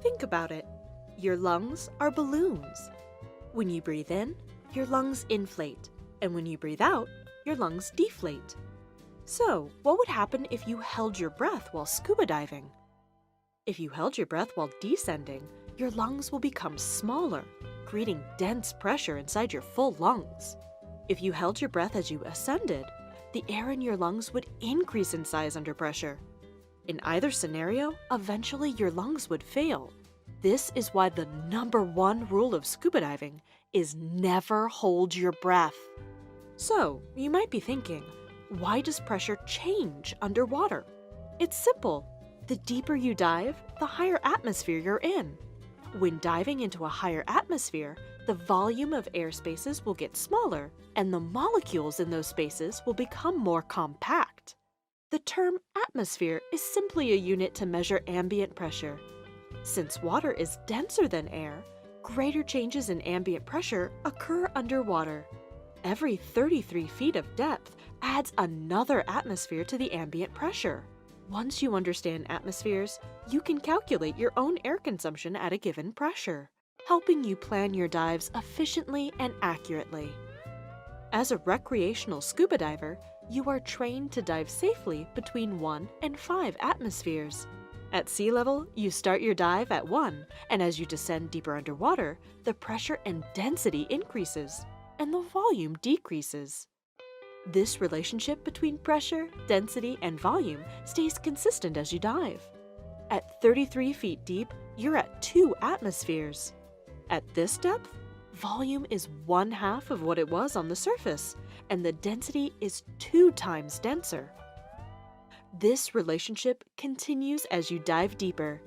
Think about it. Your lungs are balloons. When you breathe in, your lungs inflate, and when you breathe out, your lungs deflate. So, what would happen if you held your breath while scuba diving? If you held your breath while descending, your lungs will become smaller, creating dense pressure inside your full lungs. If you held your breath as you ascended, the air in your lungs would increase in size under pressure. In either scenario, eventually your lungs would fail. This is why the #1 rule of scuba diving is never hold your breath. So, you might be thinking, why does pressure change underwater? It's simple. The deeper you dive, the higher atmosphere you're in. When diving into a higher atmosphere, the volume of air spaces will get smaller, and the molecules in those spaces will become more compact. The term atmosphere is simply a unit to measure ambient pressure. Since water is denser than air, greater changes in ambient pressure occur underwater. Every 33 feet of depth adds another atmosphere to the ambient pressure. Once you understand atmospheres, you can calculate your own air consumption at a given pressure, helping you plan your dives efficiently and accurately. As a recreational scuba diver, you are trained to dive safely between 1 and 5 atmospheres. At sea level, you start your dive at 1, and as you descend deeper underwater, the pressure and density increases, and the volume decreases. This relationship between pressure, density, and volume stays consistent as you dive. At 33 feet deep, you're at 2 atmospheres. At this depth, volume is 1/2 of what it was on the surface, and the density is 2 times denser. This relationship continues as you dive deeper,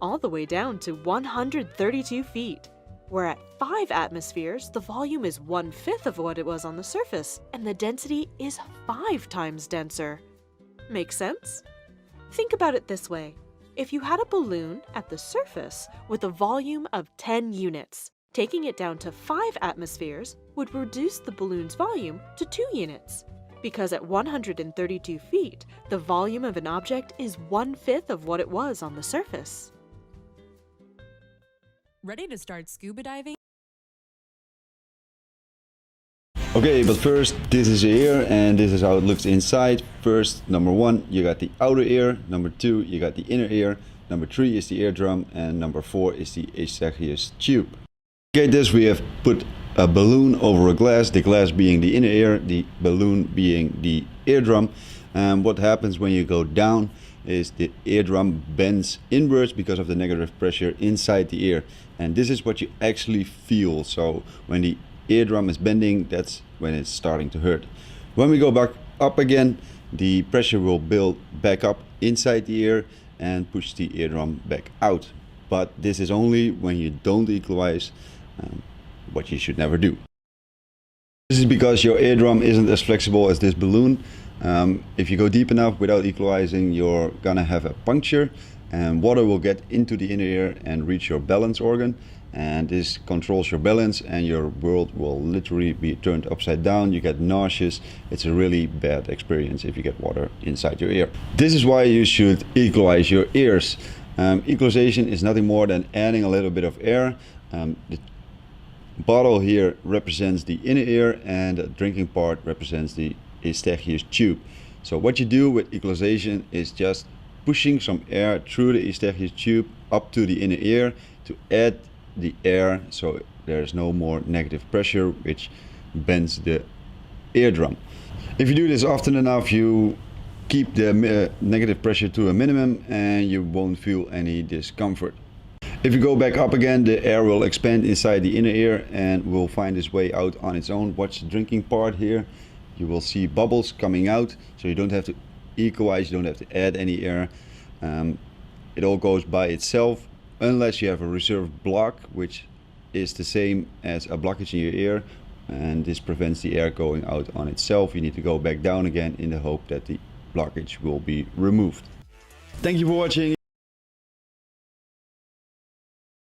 all the way down to 132 feet, where at 5 atmospheres, the volume is 1/5 of what it was on the surface, and the density is 5 times denser. Make sense? Think about it this way. If you had a balloon at the surface with a volume of 10 units, taking it down to 5 atmospheres would reduce the balloon's volume to 2 units. Because at 132 feet, the volume of an object is 1/5 of what it was on the surface. Ready to start scuba diving? Okay, but first, this is the ear, and this is how it looks inside. First, number 1, you got the outer ear. Number 2, you got the inner ear. Number 3 is the eardrum, and number 4 is the Eustachius tube. To get this, we have put a balloon over a glass, the glass being the inner ear, the balloon being the eardrum. And what happens when you go down is the eardrum bends inwards because of the negative pressure inside the ear. And this is what you actually feel. So when the eardrum is bending, that's when it's starting to hurt. When we go back up again, the pressure will build back up inside the ear and push the eardrum back out. But this is only when you don't equalize, what you should never do. This is because your eardrum isn't as flexible as this balloon. If you go deep enough without equalizing, you're gonna have a puncture, and water will get into the inner ear and reach your balance organ, and this controls your balance, and your world will literally be turned upside down. You get nauseous. It's a really bad experience if you get water inside your ear. This is why you should equalize your ears. Equalization is nothing more than adding a little bit of air. The bottle here represents the inner ear, and the drinking part represents the Eustachius tube. So what you do with equalization is just pushing some air through the Eustachius tube up to the inner ear to add the air, so there's no more negative pressure which bends the eardrum. If you do this often enough, you keep the negative pressure to a minimum and you won't feel any discomfort. If you go back up again, the air will expand inside the inner ear and will find its way out on its own. Watch the drinking part here. You will see bubbles coming out, so you don't have to equalize, you don't have to add any air. It all goes by itself, unless you have a reserve block, which is the same as a blockage in your ear, and this prevents the air going out on itself. You need to go back down again in the hope that the blockage will be removed. Thank you for watching.